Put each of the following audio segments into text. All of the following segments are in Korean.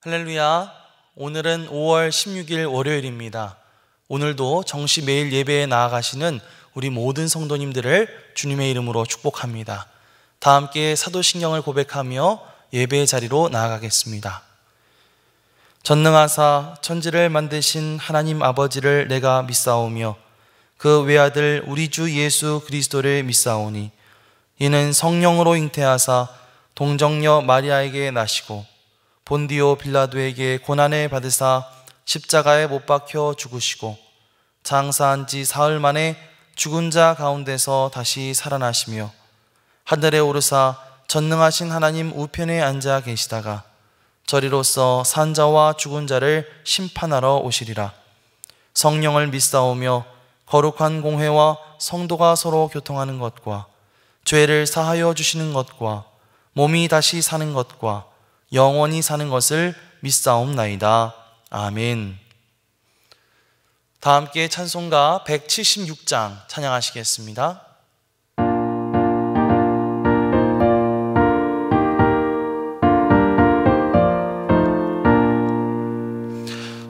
할렐루야. 오늘은 5월 16일 월요일입니다. 오늘도 정시 매일 예배에 나아가시는 우리 모든 성도님들을 주님의 이름으로 축복합니다. 다 함께 사도신경을 고백하며 예배의 자리로 나아가겠습니다. 전능하사 천지를 만드신 하나님 아버지를 내가 믿사오며 그 외아들 우리 주 예수 그리스도를 믿사오니 이는 성령으로 잉태하사 동정녀 마리아에게 나시고 본디오 빌라도에게 고난을 받으사 십자가에 못 박혀 죽으시고 장사한 지 사흘 만에 죽은 자 가운데서 다시 살아나시며 하늘에 오르사 전능하신 하나님 우편에 앉아 계시다가 저리로서 산 자와 죽은 자를 심판하러 오시리라. 성령을 믿사오며 거룩한 공회와 성도가 서로 교통하는 것과 죄를 사하여 주시는 것과 몸이 다시 사는 것과 영원히 사는 것을 믿사옵나이다. 아멘. 다 함께 찬송가 176장 찬양하시겠습니다.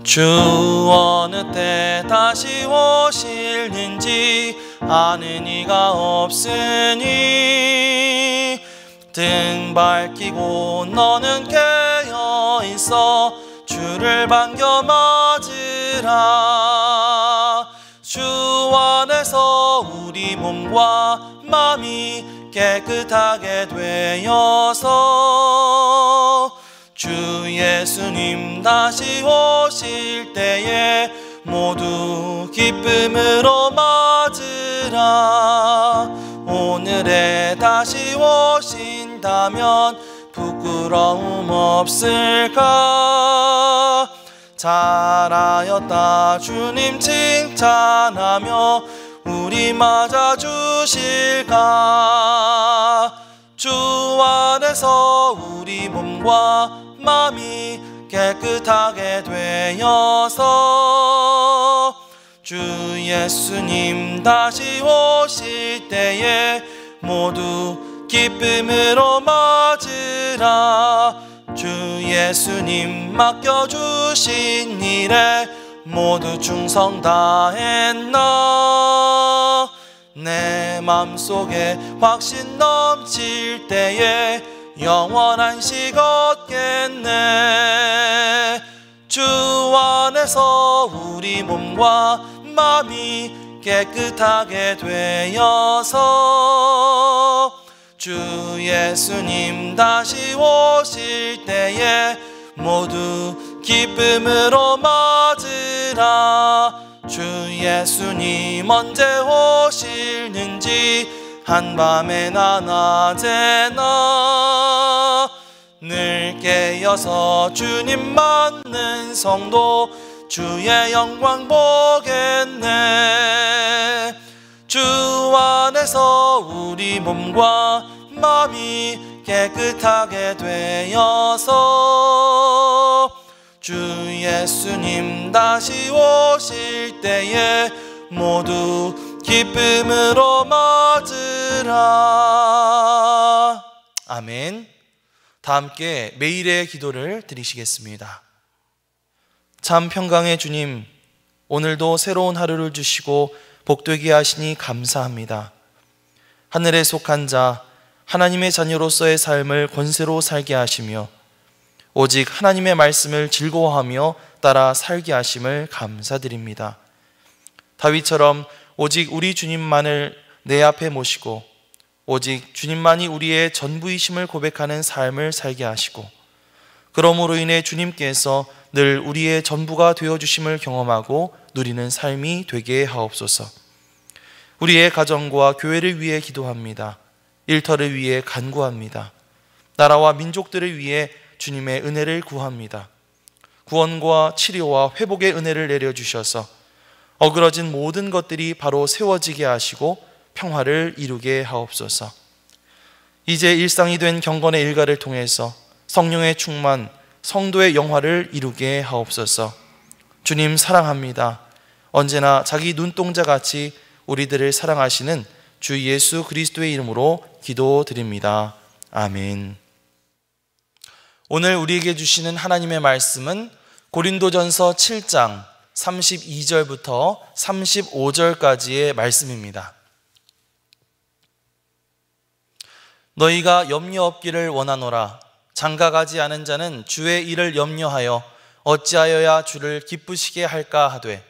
주 어느 때 다시 오실는지 아는 이가 없으니 등 밝히고 너는 깨어있어 주를 반겨 맞으라. 주 안에서 우리 몸과 마음이 깨끗하게 되어서 주 예수님 다시 오실 때에 모두 기쁨으로 맞으라. 오늘에 다시 오신다면 부끄러움 없을까? 잘하였다 주님 칭찬하며 우리 맞아주실까? 주 안에서 우리 몸과 마음이 깨끗하게 되어서 주 예수님 다시 오실 때에 모두 기쁨으로 맞으라. 주 예수님 맡겨주신 일에 모두 충성 다했나? 내 맘속에 확신 넘칠 때에 영원한 식 얻겠네. 주 안에서 우리 몸과 마음이 깨끗하게 되어서 주 예수님 다시 오실 때에 모두 기쁨으로 맞으라. 주 예수님 언제 오실는지 한밤에나 낮에나 늘 깨어서 주님 맞는 성도 주의 영광 보겠네. 주 안에서 우리 몸과 마음이 깨끗하게 되어서 주 예수님 다시 오실 때에 모두 기쁨으로 맞으라. 아멘. 다 함께 매일의 기도를 드리시겠습니다. 참 평강의 주님, 오늘도 새로운 하루를 주시고 복되게 하시니 감사합니다. 하늘에 속한 자, 하나님의 자녀로서의 삶을 권세로 살게 하시며 오직 하나님의 말씀을 즐거워하며 따라 살게 하심을 감사드립니다. 다윗처럼 오직 우리 주님만을 내 앞에 모시고 오직 주님만이 우리의 전부이심을 고백하는 삶을 살게 하시고 그러므로 인해 주님께서 늘 우리의 전부가 되어주심을 경험하고 누리는 삶이 되게 하옵소서. 우리의 가정과 교회를 위해 기도합니다. 일터를 위해 간구합니다. 나라와 민족들을 위해 주님의 은혜를 구합니다. 구원과 치료와 회복의 은혜를 내려주셔서 어그러진 모든 것들이 바로 세워지게 하시고 평화를 이루게 하옵소서. 이제 일상이 된 경건의 일가를 통해서 성령의 충만, 성도의 영화를 이루게 하옵소서. 주님 사랑합니다. 언제나 자기 눈동자같이 우리들을 사랑하시는 주 예수 그리스도의 이름으로 기도드립니다. 아멘. 오늘 우리에게 주시는 하나님의 말씀은 고린도전서 7장 32절부터 35절까지의 말씀입니다. 너희가 염려 없기를 원하노라. 장가가지 않은 자는 주의 일을 염려하여 어찌하여야 주를 기쁘시게 할까 하되,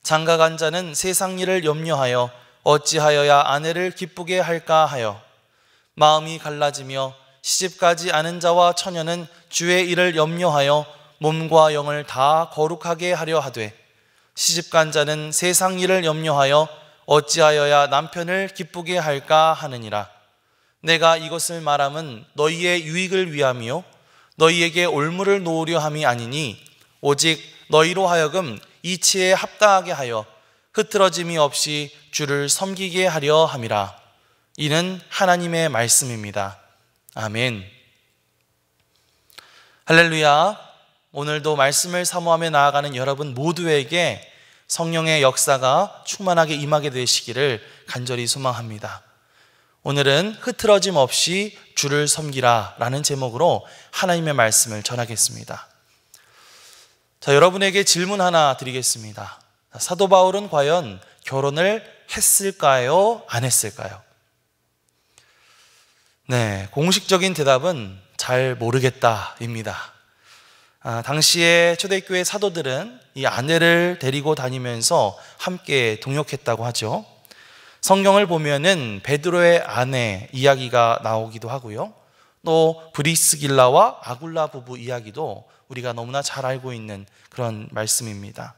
장가간 자는 세상 일을 염려하여 어찌하여야 아내를 기쁘게 할까 하여, 마음이 갈라지며 시집가지 않은 자와 처녀는 주의 일을 염려하여 몸과 영을 다 거룩하게 하려 하되, 시집간 자는 세상 일을 염려하여 어찌하여야 남편을 기쁘게 할까 하느니라. 내가 이것을 말함은 너희의 유익을 위함이요 너희에게 올무를 놓으려 함이 아니니, 오직 너희로 하여금 이치에 합당하게 하여 흐트러짐이 없이 주를 섬기게 하려 함이라. 이는 하나님의 말씀입니다. 아멘. 할렐루야. 오늘도 말씀을 사모하며 나아가는 여러분 모두에게 성령의 역사가 충만하게 임하게 되시기를 간절히 소망합니다. 오늘은 흐트러짐 없이 주를 섬기라 라는 제목으로 하나님의 말씀을 전하겠습니다. 자, 여러분에게 질문 하나 드리겠습니다. 사도 바울은 과연 결혼을 했을까요? 안 했을까요? 네, 공식적인 대답은 잘 모르겠다입니다. 당시에 초대교회 사도들은 이 아내를 데리고 다니면서 함께 동역했다고 하죠. 성경을 보면은 베드로의 아내 이야기가 나오기도 하고요. 또 브리스길라와 아굴라 부부 이야기도 우리가 너무나 잘 알고 있는 그런 말씀입니다.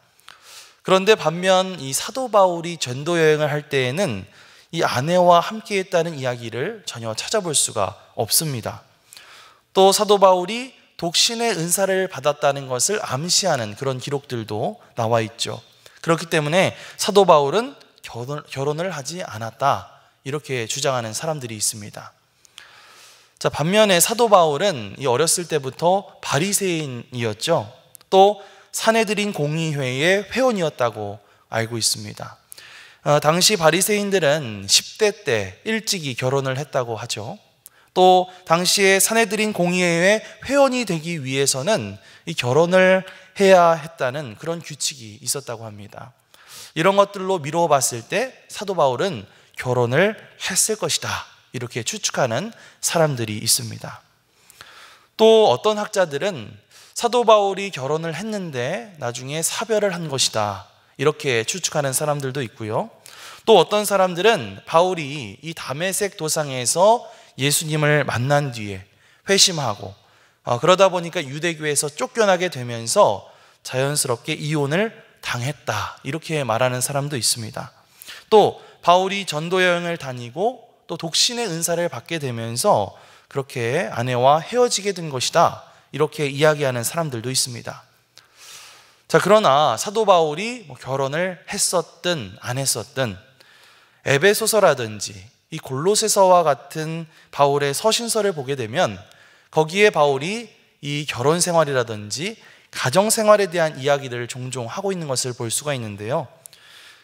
그런데 반면 이 사도 바울이 전도 여행을 할 때에는 이 아내와 함께 했다는 이야기를 전혀 찾아볼 수가 없습니다. 또 사도 바울이 독신의 은사를 받았다는 것을 암시하는 그런 기록들도 나와 있죠. 그렇기 때문에 사도 바울은 결혼을 하지 않았다, 이렇게 주장하는 사람들이 있습니다. 자, 반면에 사도 바울은 이 어렸을 때부터 바리새인이었죠. 또 산헤드린 공의회의 회원이었다고 알고 있습니다. 당시 바리새인들은 10대 때 일찍이 결혼을 했다고 하죠. 또 당시에 산헤드린 공의회의 회원이 되기 위해서는 이 결혼을 해야 했다는 그런 규칙이 있었다고 합니다. 이런 것들로 미루어 봤을 때 사도 바울은 결혼을 했을 것이다, 이렇게 추측하는 사람들이 있습니다. 또 어떤 학자들은 사도 바울이 결혼을 했는데 나중에 사별을 한 것이다, 이렇게 추측하는 사람들도 있고요. 또 어떤 사람들은 바울이 이 다메섹 도상에서 예수님을 만난 뒤에 회심하고 그러다 보니까 유대교에서 쫓겨나게 되면서 자연스럽게 이혼을 당했다, 이렇게 말하는 사람도 있습니다. 또 바울이 전도 여행을 다니고 또 독신의 은사를 받게 되면서 그렇게 아내와 헤어지게 된 것이다, 이렇게 이야기하는 사람들도 있습니다. 자, 그러나 사도 바울이 결혼을 했었든 안 했었든 에베소서라든지 이 골로새서와 같은 바울의 서신서를 보게 되면 거기에 바울이 이 결혼 생활이라든지 가정 생활에 대한 이야기들을 종종 하고 있는 것을 볼 수가 있는데요.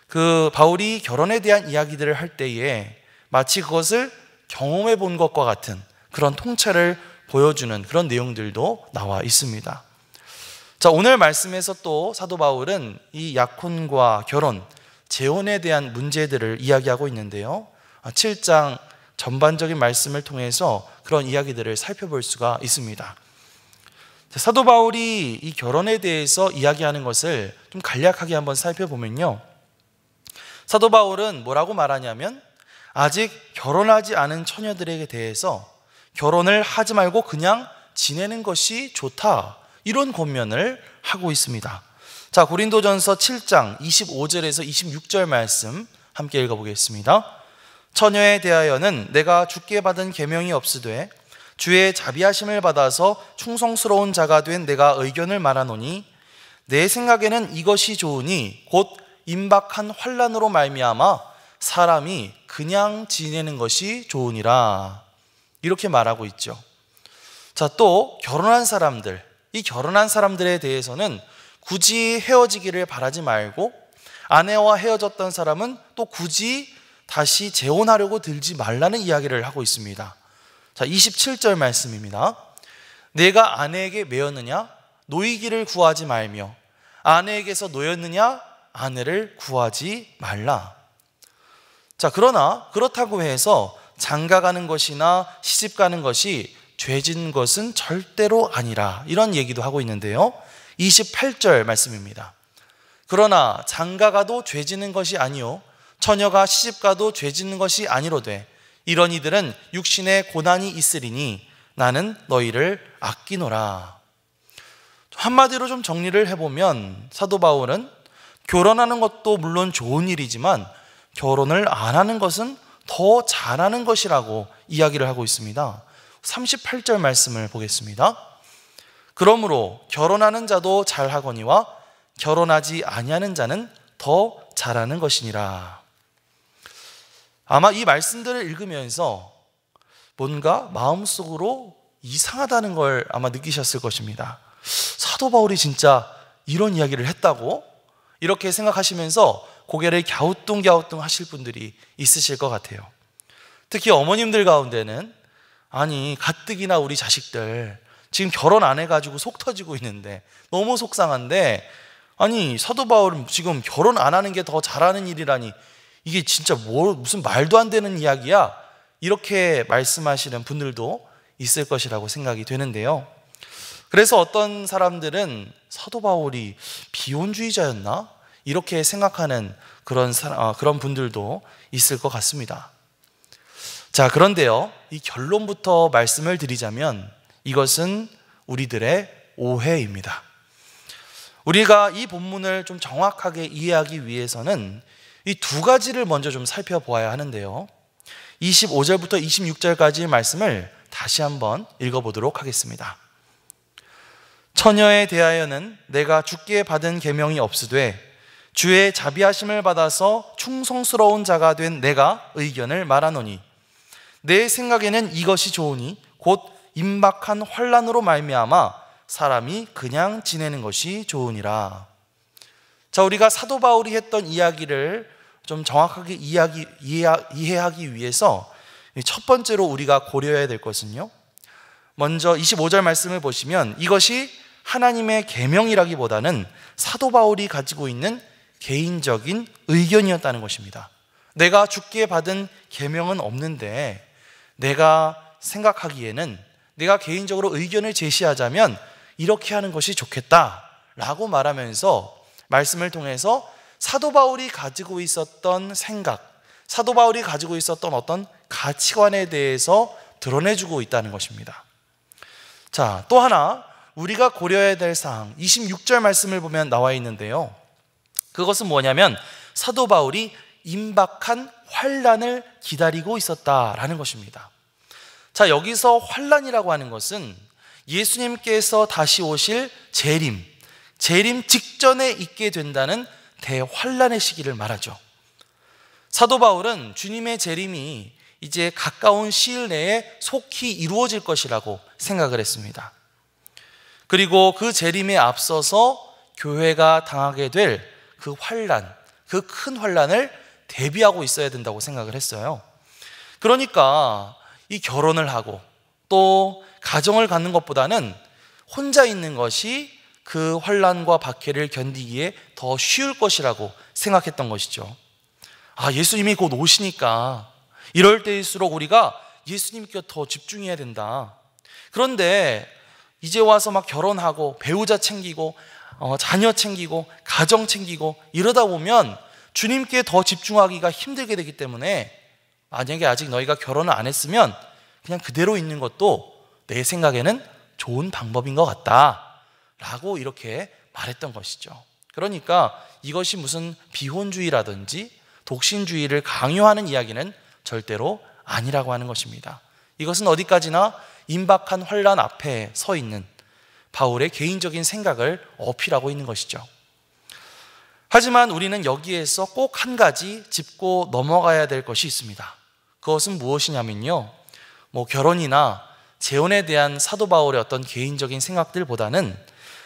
그 바울이 결혼에 대한 이야기들을 할 때에 마치 그것을 경험해 본 것과 같은 그런 통찰을 보여주는 그런 내용들도 나와 있습니다. 자, 오늘 말씀에서 또 사도 바울은 이 약혼과 결혼, 재혼에 대한 문제들을 이야기하고 있는데요. 7장 전반적인 말씀을 통해서 그런 이야기들을 살펴볼 수가 있습니다. 사도 바울이 이 결혼에 대해서 이야기하는 것을 좀 간략하게 한번 살펴보면요, 사도 바울은 뭐라고 말하냐면 아직 결혼하지 않은 처녀들에게 대해서 결혼을 하지 말고 그냥 지내는 것이 좋다, 이런 권면을 하고 있습니다. 자, 고린도전서 7장 25절에서 26절 말씀 함께 읽어보겠습니다. 처녀에 대하여는 내가 주께 받은 계명이 없으되 주의 자비하심을 받아서 충성스러운 자가 된 내가 의견을 말하노니, 내 생각에는 이것이 좋으니 곧 임박한 환난으로 말미암아 사람이 그냥 지내는 것이 좋으니라, 이렇게 말하고 있죠. 자, 또 결혼한 사람들, 이 결혼한 사람들에 대해서는 굳이 헤어지기를 바라지 말고, 아내와 헤어졌던 사람은 또 굳이 다시 재혼하려고 들지 말라는 이야기를 하고 있습니다. 자, 27절 말씀입니다. 내가 아내에게 매였느냐? 노이기를 구하지 말며, 아내에게서 노였느냐? 아내를 구하지 말라. 자, 그러나 그렇다고 해서 장가가는 것이나 시집가는 것이 죄진 것은 절대로 아니라, 이런 얘기도 하고 있는데요. 28절 말씀입니다. 그러나 장가가도 죄지는 것이 아니요 처녀가 시집가도 죄지는 것이 아니로되 이런 이들은 육신에 고난이 있으리니 나는 너희를 아끼노라. 한마디로 좀 정리를 해보면 사도 바울은 결혼하는 것도 물론 좋은 일이지만 결혼을 안 하는 것은 더 잘하는 것이라고 이야기를 하고 있습니다. 38절 말씀을 보겠습니다. 그러므로 결혼하는 자도 잘하거니와 결혼하지 아니하는 자는 더 잘하는 것이니라. 아마 이 말씀들을 읽으면서 뭔가 마음속으로 이상하다는 걸 아마 느끼셨을 것입니다. 사도 바울이 진짜 이런 이야기를 했다고? 이렇게 생각하시면서 고개를 갸우뚱갸우뚱 하실 분들이 있으실 것 같아요. 특히 어머님들 가운데는 아니 가뜩이나 우리 자식들 지금 결혼 안 해가지고 속 터지고 있는데 너무 속상한데, 아니 사도 바울은 지금 결혼 안 하는 게 더 잘하는 일이라니 이게 진짜 무슨 말도 안 되는 이야기야, 이렇게 말씀하시는 분들도 있을 것이라고 생각이 되는데요. 그래서 어떤 사람들은 사도 바울이 비혼주의자였나? 이렇게 생각하는 그런 분들도 있을 것 같습니다. 자, 그런데요, 이 결론부터 말씀을 드리자면 이것은 우리들의 오해입니다. 우리가 이 본문을 좀 정확하게 이해하기 위해서는 이 두 가지를 먼저 좀 살펴보아야 하는데요. 25절부터 26절까지의 말씀을 다시 한번 읽어보도록 하겠습니다. 처녀에 대하여는 내가 주께 받은 계명이 없으되 주의 자비하심을 받아서 충성스러운 자가 된 내가 의견을 말하노니 내 생각에는 이것이 좋으니 곧 임박한 환난으로 말미암아 사람이 그냥 지내는 것이 좋으니라. 자, 우리가 사도 바울이 했던 이야기를 좀 정확하게 이해하기 위해서 첫 번째로 우리가 고려해야 될 것은요, 먼저 25절 말씀을 보시면 이것이 하나님의 계명이라기보다는 사도 바울이 가지고 있는 개인적인 의견이었다는 것입니다. 내가 주께 받은 계명은 없는데 내가 생각하기에는, 내가 개인적으로 의견을 제시하자면 이렇게 하는 것이 좋겠다라고 말하면서 말씀을 통해서 사도 바울이 가지고 있었던 생각, 사도 바울이 가지고 있었던 어떤 가치관에 대해서 드러내주고 있다는 것입니다. 자, 또 하나 우리가 고려해야 될 사항, 26절 말씀을 보면 나와 있는데요. 그것은 뭐냐면 사도 바울이 임박한 환난을 기다리고 있었다라는 것입니다. 자, 여기서 환난이라고 하는 것은 예수님께서 다시 오실 재림 직전에 있게 된다는 대환난의 시기를 말하죠. 사도 바울은 주님의 재림이 이제 가까운 시일 내에 속히 이루어질 것이라고 생각을 했습니다. 그리고 그 재림에 앞서서 교회가 당하게 될 그 환난, 그 큰 환난을 대비하고 있어야 된다고 생각을 했어요. 그러니까 이 결혼을 하고 또 가정을 갖는 것보다는 혼자 있는 것이 그 환난과 박해를 견디기에 더 쉬울 것이라고 생각했던 것이죠. 아, 예수님이 곧 오시니까 이럴 때일수록 우리가 예수님께 더 집중해야 된다. 그런데 이제 와서 막 결혼하고 배우자 챙기고 자녀 챙기고 가정 챙기고 이러다 보면 주님께 더 집중하기가 힘들게 되기 때문에 만약에 아직 너희가 결혼을 안 했으면 그냥 그대로 있는 것도 내 생각에는 좋은 방법인 것 같다 라고 이렇게 말했던 것이죠. 그러니까 이것이 무슨 비혼주의라든지 독신주의를 강요하는 이야기는 절대로 아니라고 하는 것입니다. 이것은 어디까지나 임박한 환난 앞에 서 있는 바울의 개인적인 생각을 어필하고 있는 것이죠. 하지만 우리는 여기에서 꼭 한 가지 짚고 넘어가야 될 것이 있습니다. 그것은 무엇이냐면요, 결혼이나 재혼에 대한 사도 바울의 어떤 개인적인 생각들보다는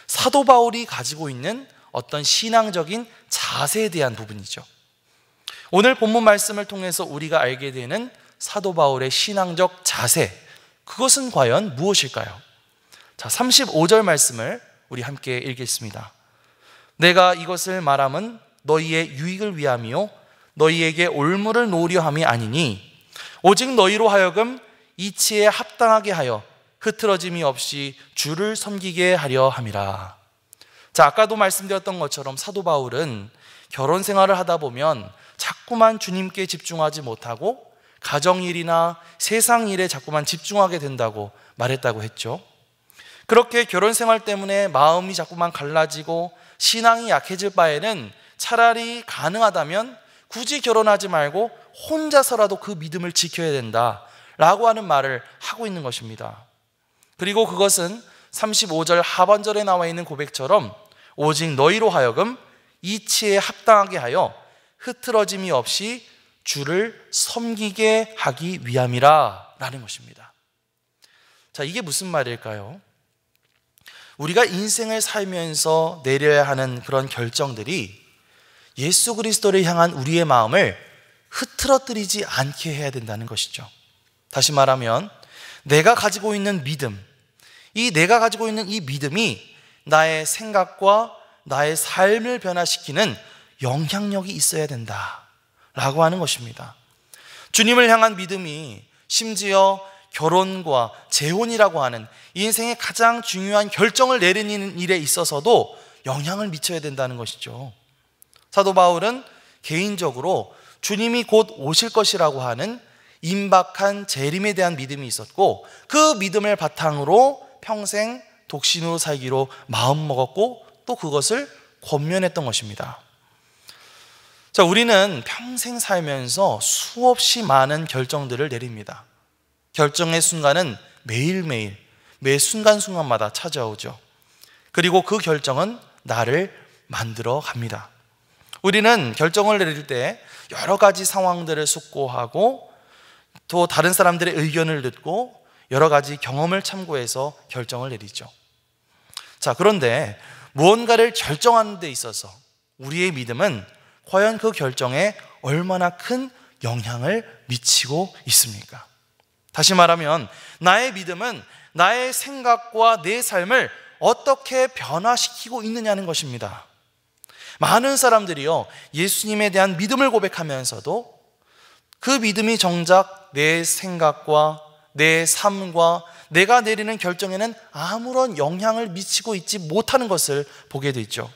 사도 바울이 가지고 있는 어떤 신앙적인 자세에 대한 부분이죠. 오늘 본문 말씀을 통해서 우리가 알게 되는 사도 바울의 신앙적 자세, 그것은 과연 무엇일까요? 자, 35절 말씀을 우리 함께 읽겠습니다. 내가 이것을 말함은 너희의 유익을 위함이요 너희에게 올무를 놓으려 함이 아니니 오직 너희로 하여금 이치에 합당하게 하여 흐트러짐이 없이 주를 섬기게 하려 함이라. 자, 아까도 말씀드렸던 것처럼 사도 바울은 결혼 생활을 하다 보면 자꾸만 주님께 집중하지 못하고 가정일이나 세상 일에 자꾸만 집중하게 된다고 말했다고 했죠. 그렇게 결혼 생활 때문에 마음이 자꾸만 갈라지고 신앙이 약해질 바에는 차라리 가능하다면 굳이 결혼하지 말고 혼자서라도 그 믿음을 지켜야 된다라고 하는 말을 하고 있는 것입니다. 그리고 그것은 35절 하반절에 나와 있는 고백처럼 오직 너희로 하여금 이치에 합당하게 하여 흐트러짐이 없이 주를 섬기게 하기 위함이라 라는 것입니다. 자, 이게 무슨 말일까요? 우리가 인생을 살면서 내려야 하는 그런 결정들이 예수 그리스도를 향한 우리의 마음을 흐트러뜨리지 않게 해야 된다는 것이죠. 다시 말하면 내가 가지고 있는 믿음, 내가 가지고 있는 이 믿음이 나의 생각과 나의 삶을 변화시키는 영향력이 있어야 된다라고 하는 것입니다. 주님을 향한 믿음이 심지어 결혼과 재혼이라고 하는 인생의 가장 중요한 결정을 내리는 일에 있어서도 영향을 미쳐야 된다는 것이죠. 사도 바울은 개인적으로 주님이 곧 오실 것이라고 하는 임박한 재림에 대한 믿음이 있었고 그 믿음을 바탕으로 평생 독신으로 살기로 마음먹었고 또 그것을 권면했던 것입니다. 자, 우리는 평생 살면서 수없이 많은 결정들을 내립니다. 결정의 순간은 매일매일 매 순간순간마다 찾아오죠. 그리고 그 결정은 나를 만들어 갑니다. 우리는 결정을 내릴 때 여러 가지 상황들을 숙고하고 또 다른 사람들의 의견을 듣고 여러 가지 경험을 참고해서 결정을 내리죠. 자, 그런데 무언가를 결정하는 데 있어서 우리의 믿음은 과연 그 결정에 얼마나 큰 영향을 미치고 있습니까? 다시 말하면 나의 믿음은 나의 생각과 내 삶을 어떻게 변화시키고 있느냐는 것입니다. 많은 사람들이요, 예수님에 대한 믿음을 고백하면서도 그 믿음이 정작 내 생각과 내 삶과 내가 내리는 결정에는 아무런 영향을 미치고 있지 못하는 것을 보게 되죠.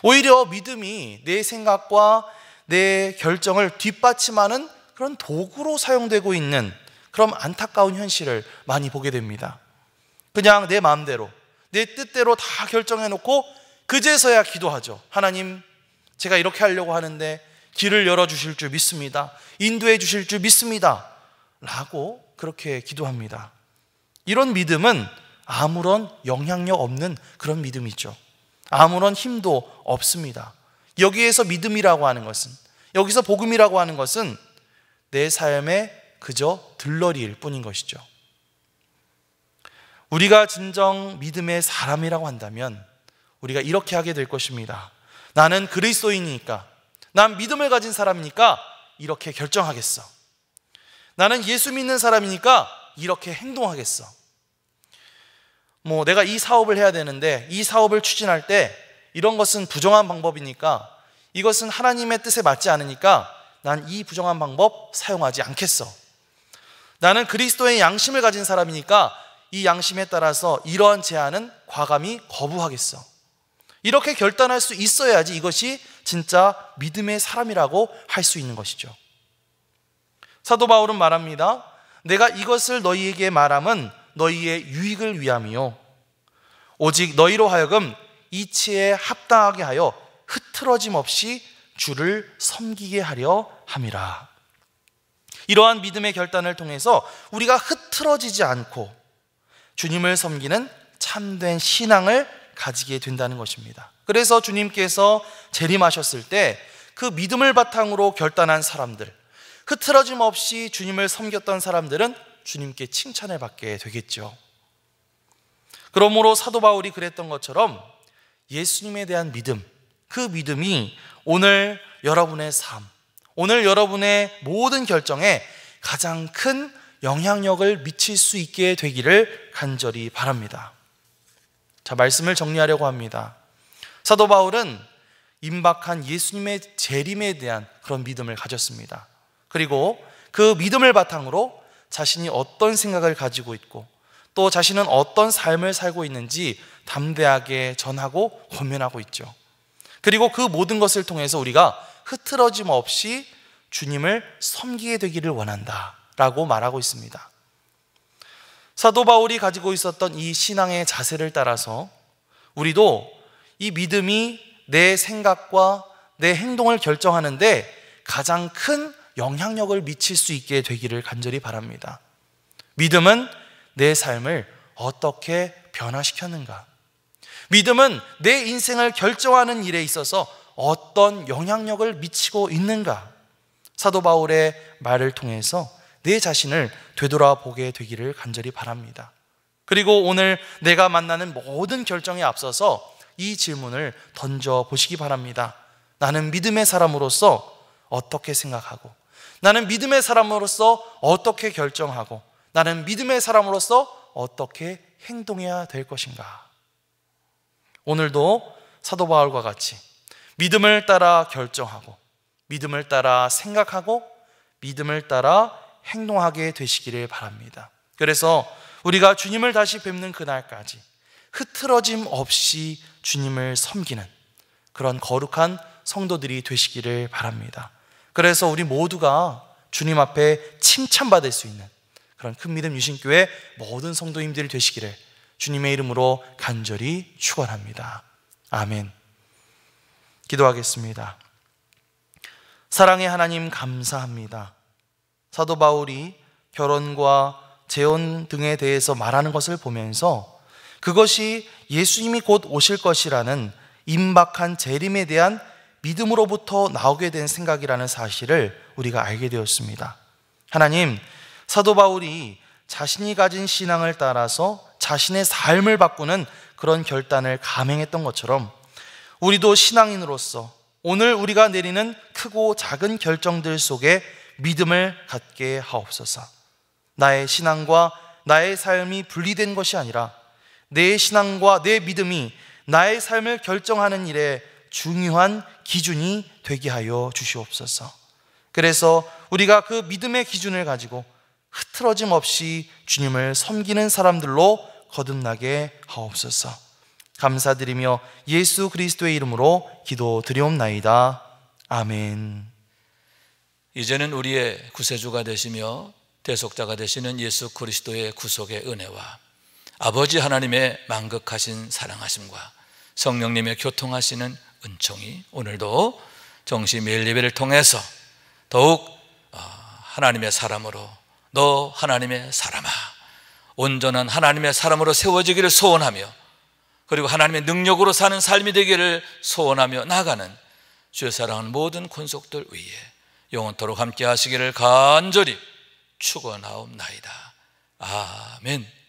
오히려 믿음이 내 생각과 내 결정을 뒷받침하는 그런 도구로 사용되고 있는 그런 안타까운 현실을 많이 보게 됩니다. 그냥 내 마음대로 내 뜻대로 다 결정해놓고 그제서야 기도하죠. 하나님, 제가 이렇게 하려고 하는데 길을 열어주실 줄 믿습니다. 인도해 주실 줄 믿습니다. 라고 그렇게 기도합니다. 이런 믿음은 아무런 영향력 없는 그런 믿음이죠. 아무런 힘도 없습니다. 여기에서 믿음이라고 하는 것은, 여기서 복음이라고 하는 것은 내 삶의 그저 들러리일 뿐인 것이죠. 우리가 진정 믿음의 사람이라고 한다면 우리가 이렇게 하게 될 것입니다. 나는 그리스도인이니까, 난 믿음을 가진 사람이니까 이렇게 결정하겠어. 나는 예수 믿는 사람이니까 이렇게 행동하겠어. 내가 이 사업을 해야 되는데 이 사업을 추진할 때 이런 것은 부정한 방법이니까, 이것은 하나님의 뜻에 맞지 않으니까 난 이 부정한 방법 사용하지 않겠어. 나는 그리스도의 양심을 가진 사람이니까 이 양심에 따라서 이러한 제안은 과감히 거부하겠어. 이렇게 결단할 수 있어야지 이것이 진짜 믿음의 사람이라고 할 수 있는 것이죠. 사도 바울은 말합니다. 내가 이것을 너희에게 말함은 너희의 유익을 위함이요 오직 너희로 하여금 이치에 합당하게 하여 흐트러짐 없이 주를 섬기게 하려 함이라. 이러한 믿음의 결단을 통해서 우리가 흐트러지지 않고 주님을 섬기는 참된 신앙을 가지게 된다는 것입니다. 그래서 주님께서 재림하셨을 때 그 믿음을 바탕으로 결단한 사람들, 흐트러짐 없이 주님을 섬겼던 사람들은 주님께 칭찬을 받게 되겠죠. 그러므로 사도 바울이 그랬던 것처럼 예수님에 대한 믿음, 그 믿음이 오늘 여러분의 삶, 오늘 여러분의 모든 결정에 가장 큰 영향력을 미칠 수 있게 되기를 간절히 바랍니다. 자, 말씀을 정리하려고 합니다. 사도 바울은 임박한 예수님의 재림에 대한 그런 믿음을 가졌습니다. 그리고 그 믿음을 바탕으로 자신이 어떤 생각을 가지고 있고 또 자신은 어떤 삶을 살고 있는지 담대하게 전하고 권면하고 있죠. 그리고 그 모든 것을 통해서 우리가 흐트러짐 없이 주님을 섬기게 되기를 원한다 라고 말하고 있습니다. 사도 바울이 가지고 있었던 이 신앙의 자세를 따라서 우리도 이 믿음이 내 생각과 내 행동을 결정하는데 가장 큰 영향력을 미칠 수 있게 되기를 간절히 바랍니다. 믿음은 내 삶을 어떻게 변화시켰는가? 믿음은 내 인생을 결정하는 일에 있어서 어떤 영향력을 미치고 있는가? 사도 바울의 말을 통해서 내 자신을 되돌아보게 되기를 간절히 바랍니다. 그리고 오늘 내가 만나는 모든 결정에 앞서서 이 질문을 던져보시기 바랍니다. 나는 믿음의 사람으로서 어떻게 생각하고, 나는 믿음의 사람으로서 어떻게 결정하고, 나는 믿음의 사람으로서 어떻게 행동해야 될 것인가? 오늘도 사도 바울과 같이 믿음을 따라 결정하고, 믿음을 따라 생각하고, 믿음을 따라 행동하게 되시기를 바랍니다. 그래서 우리가 주님을 다시 뵙는 그날까지 흐트러짐 없이 주님을 섬기는 그런 거룩한 성도들이 되시기를 바랍니다. 그래서 우리 모두가 주님 앞에 칭찬받을 수 있는 그런 큰 믿음 유신교회 모든 성도님들이 되시기를 주님의 이름으로 간절히 축원합니다. 아멘. 기도하겠습니다. 사랑의 하나님, 감사합니다. 사도 바울이 결혼과 재혼 등에 대해서 말하는 것을 보면서 그것이 예수님이 곧 오실 것이라는 임박한 재림에 대한 믿음으로부터 나오게 된 생각이라는 사실을 우리가 알게 되었습니다. 하나님, 사도 바울이 자신이 가진 신앙을 따라서 자신의 삶을 바꾸는 그런 결단을 감행했던 것처럼 우리도 신앙인으로서 오늘 우리가 내리는 크고 작은 결정들 속에 믿음을 갖게 하옵소서. 나의 신앙과 나의 삶이 분리된 것이 아니라 내 신앙과 내 믿음이 나의 삶을 결정하는 일에 중요한 기준이 되게 하여 주시옵소서. 그래서 우리가 그 믿음의 기준을 가지고 흐트러짐 없이 주님을 섬기는 사람들로 거듭나게 하옵소서. 감사드리며 예수 그리스도의 이름으로 기도드리옵나이다. 아멘. 이제는 우리의 구세주가 되시며 대속자가 되시는 예수 그리스도의 구속의 은혜와 아버지 하나님의 만극하신 사랑하심과 성령님의 교통하시는 은총이 오늘도 정시 매일 예배를 통해서 더욱 하나님의 사람으로, 너 하나님의 사람아, 온전한 하나님의 사람으로 세워지기를 소원하며 그리고 하나님의 능력으로 사는 삶이 되기를 소원하며 나아가는 주의 사랑하는 모든 권속들 위에 영원토록 함께 하시기를 간절히 축원하옵나이다. 아멘.